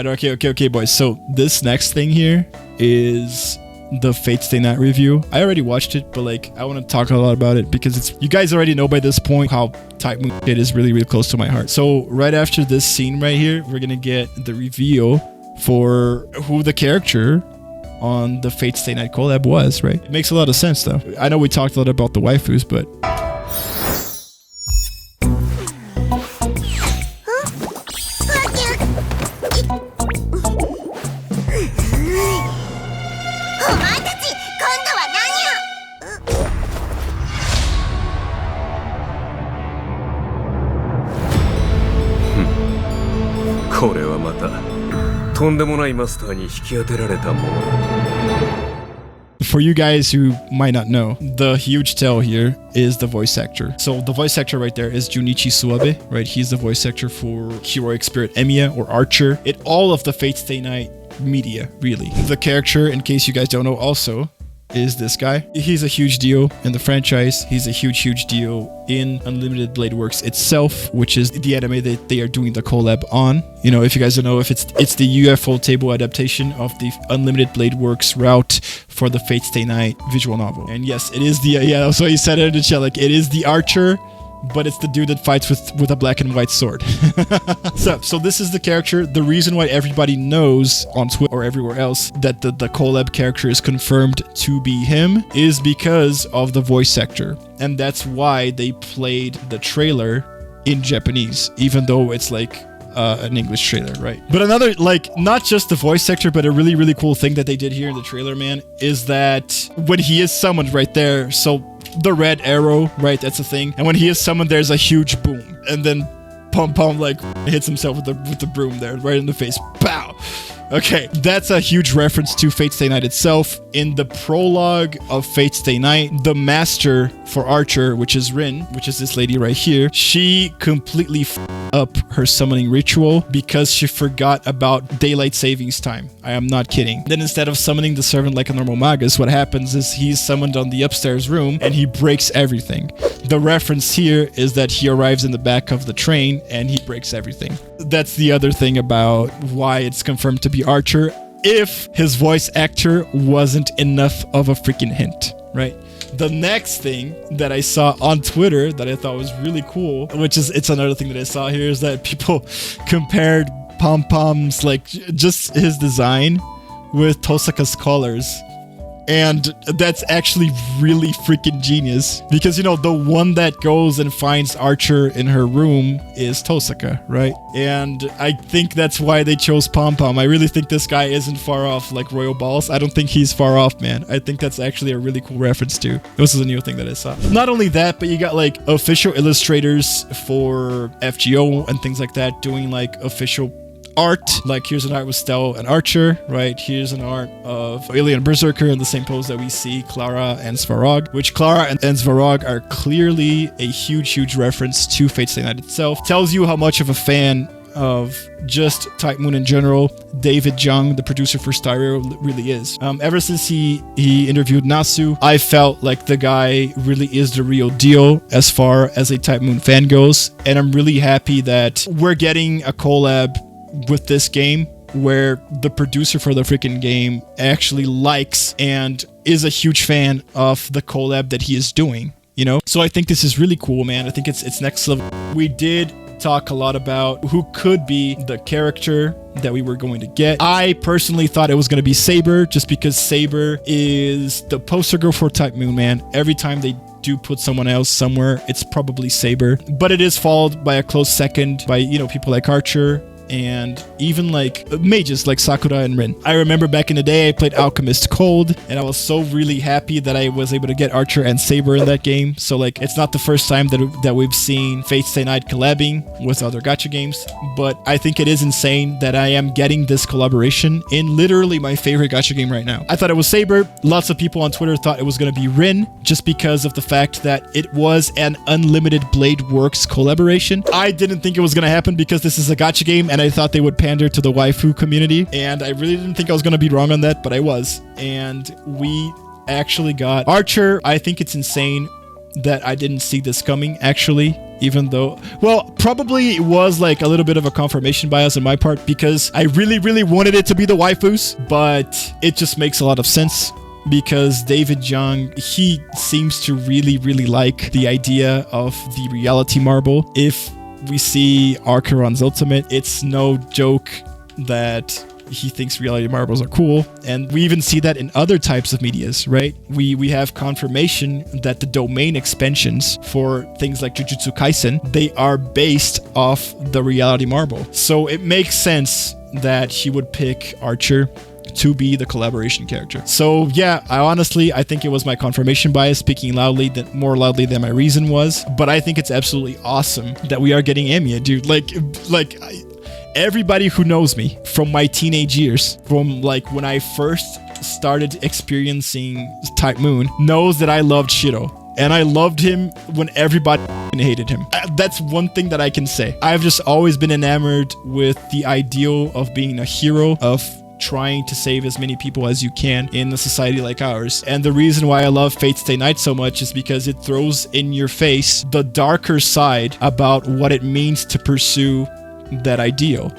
Right, okay, boys. So this next thing here is the Fate Stay Night review. I already watched it, but like I want to talk a lot about it because it's, you guys already know by this point how Type Moon shit is really, really close to my heart. So right after this scene right here, we're gonna get the reveal for who the character on the Fate Stay Night collab was, right? It makes a lot of sense though. I know we talked a lot about the waifus, but for you guys who might not know, the huge tell here is the voice actor. So the voice actor right there is Junichi Suabe, right? He's the voice actor for Heroic Spirit Emiya or Archer. All of the Fate Stay Night media, really. The character, in case you guys don't know also, is this guy. He's a huge deal in the franchise. He's a huge deal in Unlimited Blade Works itself, which is the anime that they are doing the collab on. You know, if you guys don't know, if it's the UFO table adaptation of the Unlimited Blade Works route for the Fate Stay Night visual novel. And yes, it is the, yeah, so he said it in the chat, like, it is the Archer, but it's the dude that fights with a black and white sword. So this is the character. The reason why everybody knows on Twitter or everywhere else that the collab character is confirmed to be him is because of the voice actor. And that's why they played the trailer in Japanese, even though it's like an English trailer, right? But another, like, not just the voice actor, but a really cool thing that they did here in the trailer, man, is that when he is summoned right there, so the red arrow, right, that's the thing, and when he is summoned, there's a huge boom, and then Pom Pom like hits himself with the broom there, right in the face. Pow! Okay, that's a huge reference to Fate Stay Night itself. In the prologue of Fate Stay Night, the master for Archer, which is Rin, which is this lady right here, she completely up her summoning ritual because she forgot about daylight savings time. I am not kidding. Then instead of summoning the servant like a normal magus, what happens is he's summoned on the upstairs room and he breaks everything. The reference here is that he arrives in the back of the train and he breaks everything. That's the other thing about why it's confirmed to be Archer, if his voice actor wasn't enough of a freaking hint, right? The next thing that I saw on Twitter that I thought was really cool, which is, it's another thing that I saw here, is that people compared Pom Pom's, like, just his design with Tosaka's colors. And that's actually really freaking genius because, you know, the one that goes and finds Archer in her room is Tosaka, right? And I think that's why they chose Pom Pom. I really think this guy isn't far off like Royal Balls. I don't think he's far off, man. I think that's actually a really cool reference too. This is a new thing that I saw. Not only that, but you got like official illustrators for FGO and things like that doing like official art. Like here's an art with Stell and Archer, right? Here's an art of Alien Berserker in the same pose that we see Clara and Svarog, which Clara and Svarog are clearly a huge reference to Fate Stay Night itself. Tells you how much of a fan of just Type Moon in general David Jung, the producer for Stereo, really is. Ever since he interviewed Nasu, I felt like the guy really is the real deal as far as a Type Moon fan goes, and I'm really happy that we're getting a collab with this game where the producer for the freaking game actually likes and is a huge fan of the collab that he is doing, you know? So I think this is really cool, man. I think it's next level. We did talk a lot about who could be the character that we were going to get. I personally thought it was going to be Saber, just because Saber is the poster girl for Type Moon, man. Every time they do put someone else somewhere, it's probably Saber. But it is followed by a close second by, you know, people like Archer, and even like mages like Sakura and Rin. I remember back in the day I played Alchemist Cold, and I was so really happy that I was able to get Archer and Saber in that game. So like, it's not the first time that we've seen Fate Stay Night collabing with other gacha games, but I think it is insane that I am getting this collaboration in literally my favorite gacha game right now. I thought it was Saber. Lots of people on Twitter thought it was going to be Rin, just because of the fact that it was an Unlimited Blade Works collaboration. I didn't think it was going to happen because this is a gacha game, and I thought they would pander to the waifu community, and I really didn't think I was going to be wrong on that, but I was. And we actually got Archer. I think it's insane that I didn't see this coming, actually. even though, well, probably it was like a little bit of a confirmation bias on my part because I really, really wanted it to be the waifus, but it just makes a lot of sense because David Young, he seems to really, really like the idea of the reality marble. If we see Archeron's ultimate, it's no joke that he thinks reality marbles are cool, and we even see that in other types of medias, right? We have confirmation that the domain expansions for things like Jujutsu Kaisen, they are based off the reality marble. So it makes sense that he would pick Archer to be the collaboration character. So yeah, I think it was my confirmation bias speaking more loudly than my reason was, but I think it's absolutely awesome that we are getting Amiya, dude. Everybody who knows me from my teenage years, from like when I first started experiencing Type Moon, knows that I loved Shiro. And I loved him when everybody hated him. That's one thing that I can say. I've just always been enamored with the ideal of being a hero, of trying to save as many people as you can in a society like ours. And the reason why I love Fate Stay Night so much is because it throws in your face the darker side about what it means to pursue that ideal,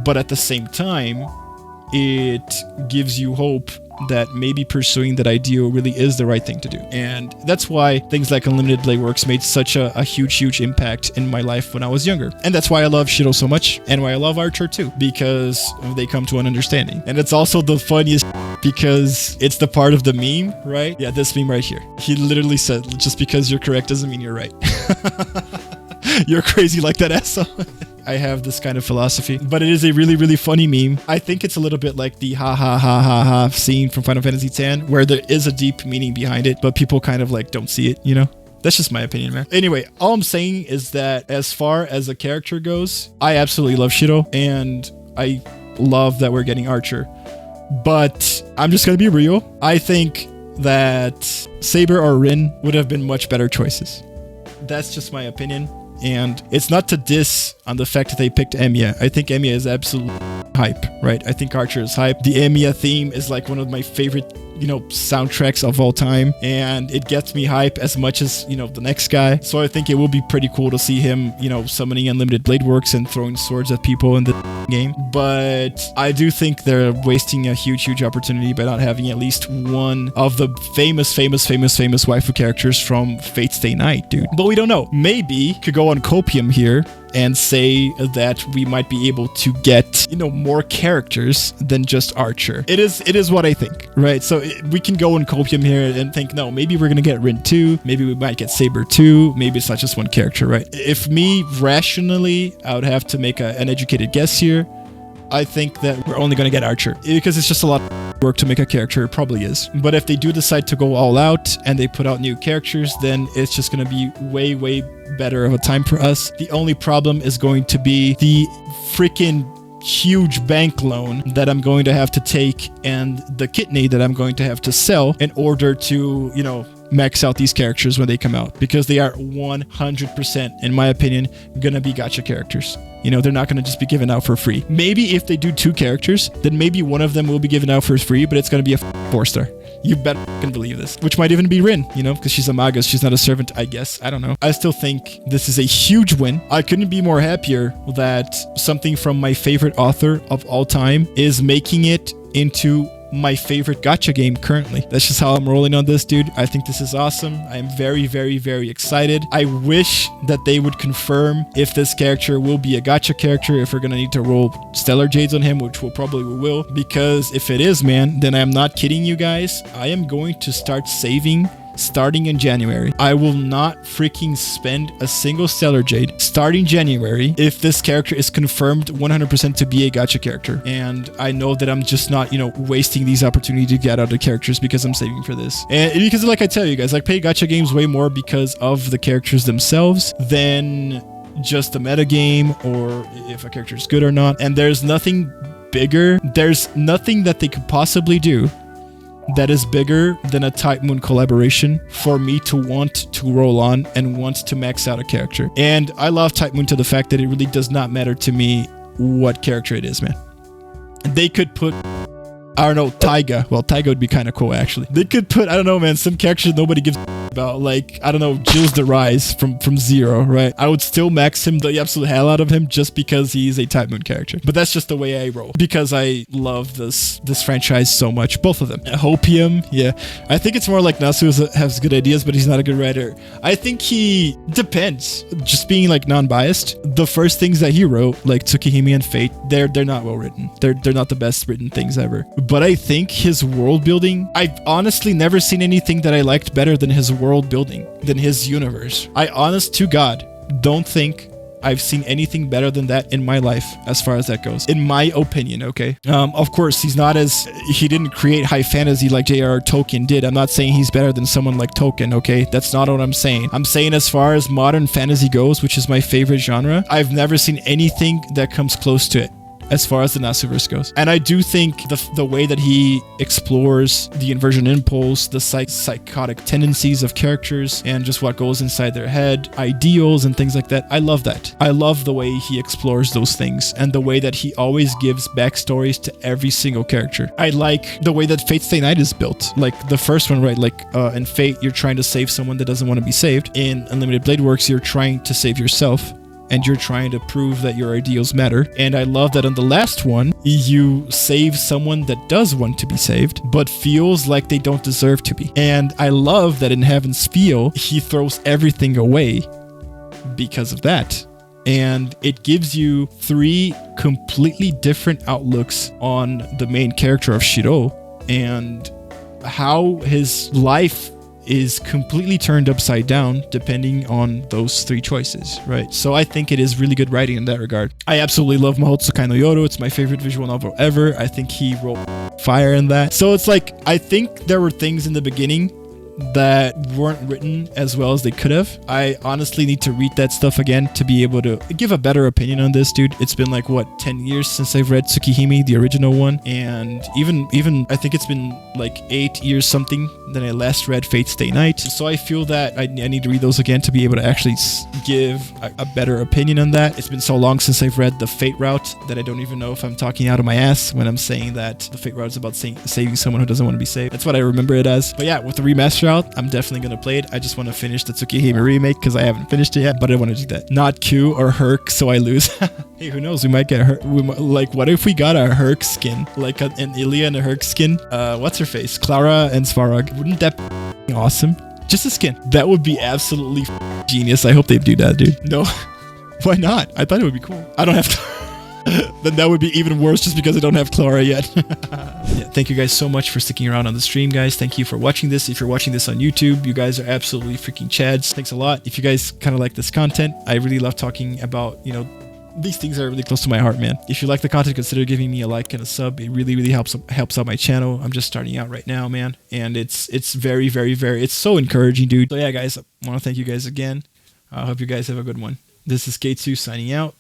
but at the same time it gives you hope that maybe pursuing that ideal really is the right thing to do. And that's why things like Unlimited Blade Works made such a huge impact in my life when I was younger. And that's why I love Shiro so much, and why I love Archer too, because they come to an understanding. And it's also the funniest because it's the part of the meme, right? Yeah, this meme right here. He literally said, just because you're correct doesn't mean you're right. You're crazy like that asshole. I have this kind of philosophy, but it is a really, really funny meme. I think it's a little bit like the ha ha ha ha ha scene from Final Fantasy X, where there is a deep meaning behind it, but people kind of like don't see it, you know? That's just my opinion, man. Anyway, all I'm saying is that as far as a character goes, I absolutely love Shiro, and I love that we're getting Archer. But I'm just gonna be real. I think that Saber or Rin would have been much better choices. That's just my opinion. And it's not to diss on the fact that they picked Emiya. I think Emiya is absolute hype, right? I think Archer is hype. The Emiya theme is like one of my favorite, soundtracks of all time. And it gets me hype as much as, the next guy. So I think it will be pretty cool to see him, summoning Unlimited Blade Works and throwing swords at people in the game. But I do think they're wasting a huge opportunity by not having at least one of the famous waifu characters from Fate Stay Night, dude. But we don't know. Maybe could go on Copium here and say that we might be able to get, more characters than just Archer. It is what I think, right? So we can go on Copium here and think, no, maybe we're gonna get Rin 2, maybe we might get Saber 2, maybe it's not just one character, right? If me, rationally, I would have to make an educated guess here. I think that we're only gonna get Archer, because it's just a lot of work to make a character. It probably is. But if they do decide to go all out and they put out new characters, then it's just gonna be way better of a time for us. The only problem is going to be the freaking huge bank loan that I'm going to have to take and the kidney that I'm going to have to sell in order to, max out these characters when they come out, because they are 100%, in my opinion, gonna be gacha characters. They're not gonna just be given out for free. Maybe if they do 2 characters, then maybe one of them will be given out for free, but it's gonna be a 4-star. You better fucking believe this. Which might even be Rin, because she's a magus. She's not a servant, I guess. I don't know. I still think this is a huge win. I couldn't be more happier that something from my favorite author of all time is making it into my favorite gacha game currently. That's just how I'm rolling on this, dude. I think this is awesome. I am very excited. I wish that they would confirm if this character will be a gacha character, if we're gonna need to roll Stellar Jades on him, which we will, because if it is, man, then I'm not kidding you guys. I am going to start saving starting in January. I will not freaking spend a single Stellar Jade starting January if this character is confirmed 100% to be a gacha character. And I know that I'm just not, wasting these opportunities to get other characters because I'm saving for this. And because like I tell you guys, I play gacha games way more because of the characters themselves than just the meta game or if a character is good or not. And there's nothing bigger. There's nothing that they could possibly do that is bigger than a Type Moon collaboration for me to want to roll on and want to max out a character. And I love Type Moon to the fact that it really does not matter to me what character it is, man. They could put, I don't know, Taiga. Well, Taiga would be kind of cool, actually. They could put, I don't know, man, some character nobody gives about, like, I don't know, Jill's the Rise from Zero, right? I would still max him the absolute hell out of him just because he's a Type Moon character. But that's just the way I roll because I love this franchise so much. Both of them. Hopium, yeah. I think it's more like Nasu has good ideas, but he's not a good writer. I think he depends. Just being like non-biased, the first things that he wrote, like Tsukihime and Fate, they're not well written. They're not the best written things ever. But I think his world building, I've honestly never seen anything that I liked better than his world building, than his universe. I honest to God don't think I've seen anything better than that in my life as far as that goes, in my opinion. Okay, of course he didn't create high fantasy like J.R.R. Tolkien did. I'm not saying he's better than someone like Tolkien. Okay, that's not what I'm saying. I'm saying as far as modern fantasy goes, which is my favorite genre, I've never seen anything that comes close to it as far as the Nasuverse goes. And I do think the way that he explores the inversion impulse, the psychotic tendencies of characters, and just what goes inside their head, ideals and things like that, I love that. I love the way he explores those things and the way that he always gives backstories to every single character. I like the way that Fate Stay Night is built. Like the first one, right? Like in Fate, you're trying to save someone that doesn't want to be saved. In Unlimited Blade Works, you're trying to save yourself. And you're trying to prove that your ideals matter. And I love that on the last one, you save someone that does want to be saved, but feels like they don't deserve to be. And I love that in Heaven's Feel, he throws everything away because of that. And it gives you 3 completely different outlooks on the main character of Shiro and how his life is completely turned upside down depending on those 3 choices, right? So I think it is really good writing in that regard. I absolutely love Mahotsukai no Yoru. It's my favorite visual novel ever. I think he wrote fire in that. So it's like, I think there were things in the beginning that weren't written as well as they could have. I honestly need to read that stuff again to be able to give a better opinion on this, dude. It's been like, what, 10 years since I've read Tsukihime, the original one, and even I think it's been like 8 years something that I last read Fate Stay Night. So I feel that I need to read those again to be able to actually give a better opinion on that. It's been so long since I've read the Fate route that I don't even know if I'm talking out of my ass when I'm saying that the Fate route is about saving someone who doesn't want to be saved. That's what I remember it as. But yeah, with the remaster out, I'm definitely going to play it. I just want to finish the Tsukihime remake because I haven't finished it yet, but I want to do that. Not Q or Herc, so I lose. Hey, who knows? We might get Herc. Like, what if we got a Herc skin? Like an Ilya and a Herc skin? What's her face? Clara and Svarog. Wouldn't that be awesome? Just a skin. That would be absolutely genius. I hope they do that, dude. No. Why not? I thought it would be cool. I don't have to. Then that would be even worse just because I don't have Clara yet. Yeah, thank you guys so much for sticking around on the stream, guys. Thank you for watching this. If you're watching this on YouTube, you guys are absolutely freaking chads. Thanks a lot. If you guys kind of like this content, I really love talking about, these things are really close to my heart, man. If you like the content, consider giving me a like and a sub. It really, really helps out my channel. I'm just starting out right now, man. And it's very, very, very, it's so encouraging, dude. So yeah, guys, I want to thank you guys again. I hope you guys have a good one. This is ktsu signing out.